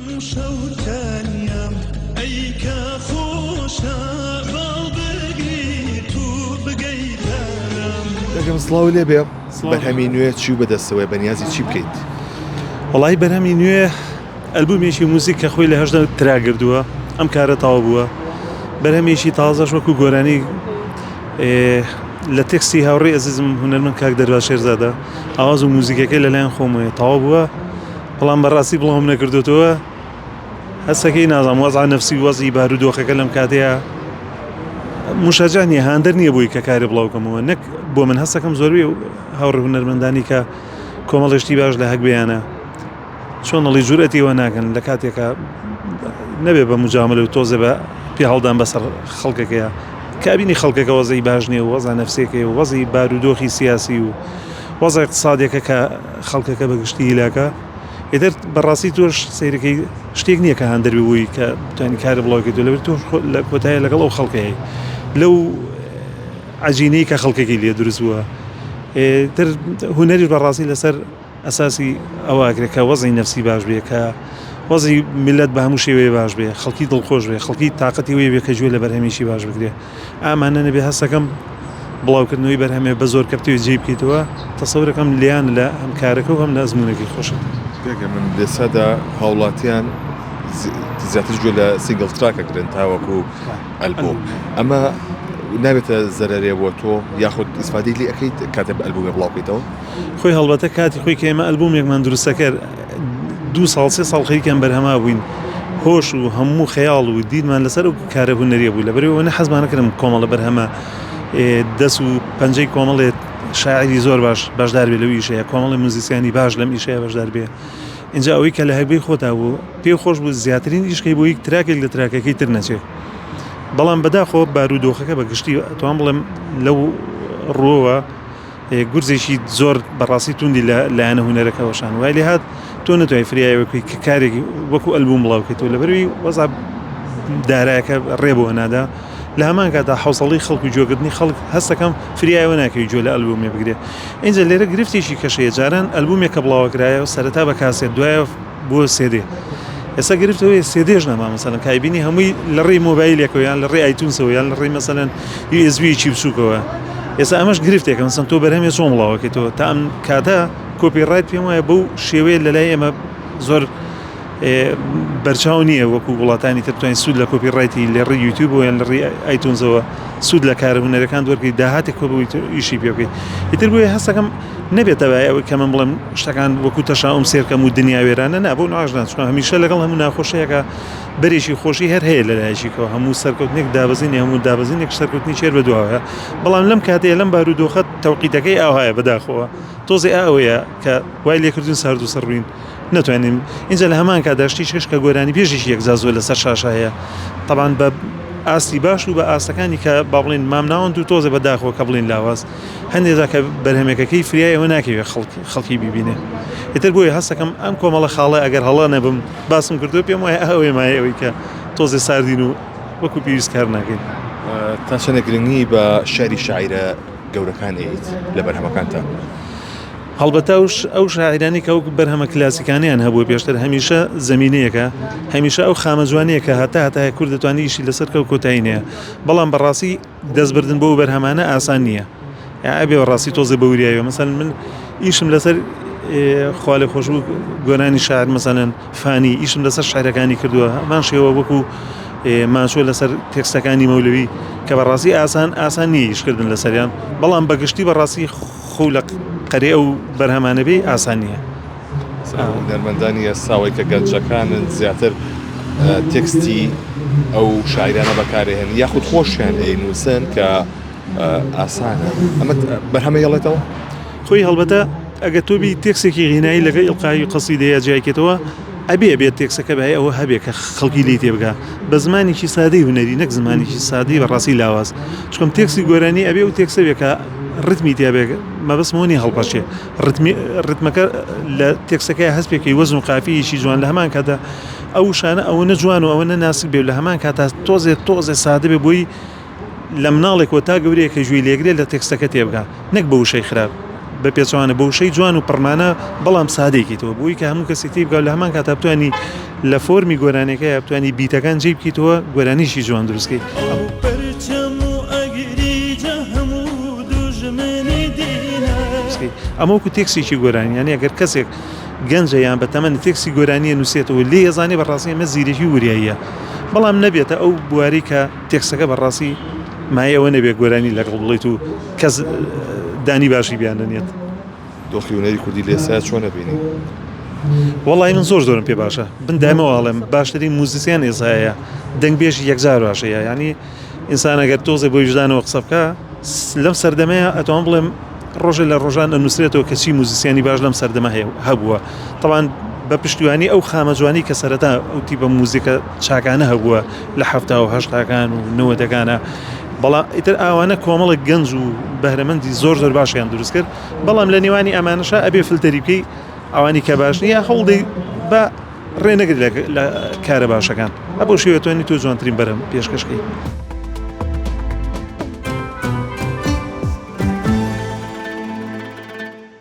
شوتانيام أي كخوشة بالبقري تو بقيتارم. لكن سڵاو لێ بێ بەرهەمی نوێ چی بەدەستەوە بەنیازی چی بکەیت؟ وڵی بەرهەمی نوێ ئەلبومێکی موزیک کە خۆی لە هەشدا تراگردووە ئەم کارە تاوا بووە بەرهەمێکی تازەش وەکو گۆرانی لە تێکستی هاوڕێی ئەزیزم هونەرمەند کاک دەرباز شێرزادە ئاواز و موزیکەکەی لەلایەن خۆمەوە تاوا بووە بەڵام بەڕاستی بڵاوم نەکردوتەوە هەستەکەی نازانم وەزع نەفسی وەزی بارودۆخەکە لەم کاتەیە موشەجان نیە هاندەر نییە بووی کە کاری بڵاوکەمەوە نەک بۆ من هەستەکەم زۆربەی هاوڕێ هونەرمەندانی کە کۆمەڵێشتی باش لە هەک بێیانە چۆن نەڵی جورئەتیەوە ناکەن لە کاتێکە نەبێ بە مجاملە و تۆزێ بە پێ هەڵدان بەسەر خەڵکەکەیە کابینی خەڵکەکە وەزەی باش نییە و وەزا نەفسێکەیە و وەزی بارودۆخی سیاسی و وەزە اقتصادێکە کە خەڵکەکە بەگشتی هیلاکە ئێدر بەڕاستی تۆش سیرەکەی شتێک نییە کە هەندەروی بووی کە توانی کارە بڵاوکەیت و لەبەر تۆ لە کۆتایە لەگەڵ ئەو خەڵکەیە لەو عەجینەی کە خەڵکێکی لێ دروست بووە تر هونەریش بەڕاستی لەسەر ئەساسی ئەوواگرێت کە وەزی نەفسی باش بێ کە وەزی میلەت بە هەموو شێوەیە باش بێ خەڵکی دڵخۆش بێ خەڵکی تااقەتی وێ بێ کە گوێ لە بەرهەمیشی باش بگرێ ئامانە نەبێ هەستەکەم بڵاوکردنەوەی بەرهەمێ بە زۆر کەپتەوەی جێ بکەیتەوە تەسەورەکەم لیان لە ئەم کارەکە و هەم لە ئەزمونێکی خۆشە پێکە من لێسادا هاوڵاتیان زیاتر گوێ لە سینگڵ تراکەکردن تاوەکو ئەلبوم ئەمە نابێتە زەرەرێ بۆ تۆ یاخود ئیسفادەی لێ ئەەکەیت کاتێ بە ئەلبومێ بڵاوکەیتەوە خۆی هەڵبەتە کاتی خۆی کە ئێمە ئەلبومێکمان دروستە کرد 2 ساڵ 3 ساڵ خەریکیان بەرهەما بووین هۆش و هەموو خەیاڵ و دیدمان لەسەر و کارە هونەریە بوو لەبەرەوە نە حەزمان نەکردم کۆمەڵە بەرهەمە دەست و پەنجەی کۆمەڵێت شاعری زۆر باشدار بێ لەو ئیشەیە کۆمەڵی موزیسیانی باش لەم ئیشەیە بەشدار بێ اینجا ئەوەی کە لە هەبەی خۆتا بوو پێی خۆش بوو زیاترین ئیشکەی بۆ یەک تراکێک لە تراکەکەی تر نەچێت بەڵام بەداخۆ بارودۆخەکە بەگشتی توان بڵێم لەو ڕۆوە گورزێکی زۆر بەڕاستی توندی لایەنە هونەرەکەەوەشان وای لێ هات تۆ نەتوانای فریایەوەکەی کە کارێکی وەکو ئەلبوم بڵاوکەیتەوە لەبەروی وەزا دارایەکە ڕێبەوە نادا لە هەمان کاتا حوسڵی خەڵک و جۆگرتنی خەڵک هەستەکەم فریایەوە ناکەوی جۆ لە ئەلبومێ بگرێ اینجا لێرە گرفتێکی کەشەیە جاران ئەلبومێک کە بڵاوکرایە و سەرەتا بە کاسێت دوایە بۆ سێدێ ئێستا گرفتەوەی سێدێژ نەما مەسەلەن کایبینی هەمووی لە ڕێی مۆبایلێکەوە یان لە ڕێی ئایتونسەوە یان لە ڕێی مەسەلەن USB-یەکی بچووکەوە ئێستا ئەمەش گرفتێکە مەسەن تۆ بەرهەمێ چۆن بڵاوکەیتەوە تا ئەم کاتە کۆپیڕایت پێم وایە بەو شێوەیە لەلای ئێمە زۆر بەرچاو نییە وەکو وڵاتانی تر توانین سوود لە کۆپیڕایتی لە ڕێی یوتیوب یان لە ڕێی ئایتونزەوە سوود لە کارە هونەرەکان وەرگیت داهاتێک کۆ بوویت ئیشی پێ بکەیت ئیتر بۆیە هەستەکەم نەبێتەوە ئەوەی کە من بڵێم شتەکان وەکو تەشاؤم سێرکەم و دنیا وێرانە نا بۆ ناژدان چون هەمیشە لەگەڵ هەموو ناخۆشەیەکە بەرێکی خۆشی هەر هەیە لە لایەکەوە هەموو سەرکەوتنێک دابەزینی هەموو دابەزینێک سەرکەوتنی چێر بەدواوە بەڵام لەم کاتەیە لەم بارودۆخە تەوقیتەکەی ئاوایە بەداخەوە تۆزێ ئەوەیە کە وای لێکردون سارد و سەڕوین نتوانین اینجا لە هەمان کاتداشتی شش کە گۆرانی پێشیش یەکجا زۆر لەسەر شاشایە طبعاً بە ئاستی باش و بە ئاستەکانی کە با بڵین مامناوەند و تۆزێ بەداخەوە کە بڵین لاواز هەندێکدا کە بەرهەمێکەکەی فریایەوە ناکەوێت خەڵکی ببینێ ئیتر بۆیە هەستەکەم ئەم کۆمەڵە خاڵە ئەگەر هەڵا نەبم باسم کردو پێم وایە ئەوەی مایەوەی کە تۆزێ ساردین و وەکو پێویست کار ناکەین تا چەندێک گرنگی بە شاری شاعیرە گەورەکان ئەیت لە بەرهەمەکانتان هەڵبەتە ئەو شاعیرانی کە ئەو بەرهەمە کلاسیکانیان هەبووە پێشتر هەمیشە زمینەیەکە هەمیشە ئەو خامەجوانەیە کە هەتایە کورد دەتوانانی ئیشی لەسەر کە و کۆتایی نییە بەڵام بەڕاستی دەستبردن بۆ بەرهەمانە ئاسان نییە ئەبێ بەڕاستی تۆزە بەوریایەوە مەسەن من ئیشم لەسەر خوا لێ خۆش بوو گۆرانی شاعر مەسەلەن فانی ئیشم لەسەر شاعرەکانی کردووە هەمان شێوە وەکو ماچۆ لەسەر تێکستەکانی مەولەوی کە بەڕاستی ئاسان نییە ئیشکردن لەسەریان بەڵام بەگشتی بەڕاستی خۆ لە قەرێ ئەو بەرهەمانە بێ ئاسان نییە دەرمەندانی ئێستاوەی کە گەنجەکانن زیاتر تێکستی ئەو شاعرانە بەکارهێن یاخود خۆشیان ئەینووسن کە ئاسانە ئەمە بەرهەمە هێڵێتەوە خۆی هەڵبەتە ئەگە تۆبی تێکسێکی غینایی لەگە ئیلقای قەسیدەیە جیایکێتەوە ئەبێ بێت تێکسەکە بەهەیە ئەوە هەبێ کە خەڵکی لی تێبگا بە زمانێکی سادەی هونەری نەک زمانێکی سادەی بەڕاستی لاواز چکەم تێکسی گۆرانی ئەبێ و تێکسە بێ کە ڕتمی تێبێ مەبەستمەوەنی هەڵپەشێ ڕتمەکە لە تێکسەکەی هەست پێکەی وەزن و قافیەکی جوان لە هەمان کاتە ئەو شانە ئەوە نەجوان و ئەوە نەناسک بێ لە هەمان کاتە تۆزێ سادە بێ بۆی لە مناڵێکەوە تا گەورەیە کە ژووی لێگرێت لە تێکستەکە تێبگا نەک بە وشەی خراپ بە پێچوانە بە وشەی جوان و پڕمانە بەڵام سادێکیتەوە بووی کە هەموو کەسێکی بگا لە هەمان کاتە بتوانی لە فۆرمی گۆرانەکەی بتوانانی بیتەکان جێ بکەیتەوە گۆرانیشی جوان دروستکەی. ئەو پەرچەم و ئەگریجە هەموو دوژمنی دینە ئەمە وەکو تێکسێکی گۆرانی، یعنی ئەگەر کەسێک گەنجە یان بە تەمەنی تێکسی گۆرانیە نووسێتەوە لێ ێزانێ بەڕاستی ئەمە زیرەکی وریاییە، بەڵام نەبێتە ئەو بواری کە تێکسەکە بەڕاستی مایەوە نەبێت گۆرانی لەگەڵ بڵێت و کەس دانی باشی بیان دەنێت. دۆخی هونەری کوردی لێسا چۆن نەبینی؟ وەڵی من زۆرم پێ باشە، بندامەوەڵێم باشترین موزیسیان ئێزایە دەنگبێژی یەکجار باشەیە، ینی ئینسان ئەگەر تۆزێ بۆ وجدانەوە قسە بکە لەم سەردەمەیە ئەتوان بڵێم ڕۆژێ لە ڕۆژان ئەنووسێتەوە کەچی موزیسیانی باش لەم سەردەمە هەبووە. طبعاً بە پشتیوانی ئەو خامەجوانی کە سەرەتا ئەو تیپە موزیکە چاکانە هەبووە لە 1970کان و 90کانە، بەڵام ئیتر ئاوانە کۆمەڵێک گەنج و بەهرەمەندی زۆر باشیان دروست کرد، بەڵام لە نێوانی ئەمانەشە ئەبێ فلتەری بکەی ئەوانی کە باش نییە هەوڵدەی بە ڕێنەگرێت لە کارە باشەکان، ئە بۆ شێوەتوانی تۆ جوانترین بەرەم پێشکەشکەی.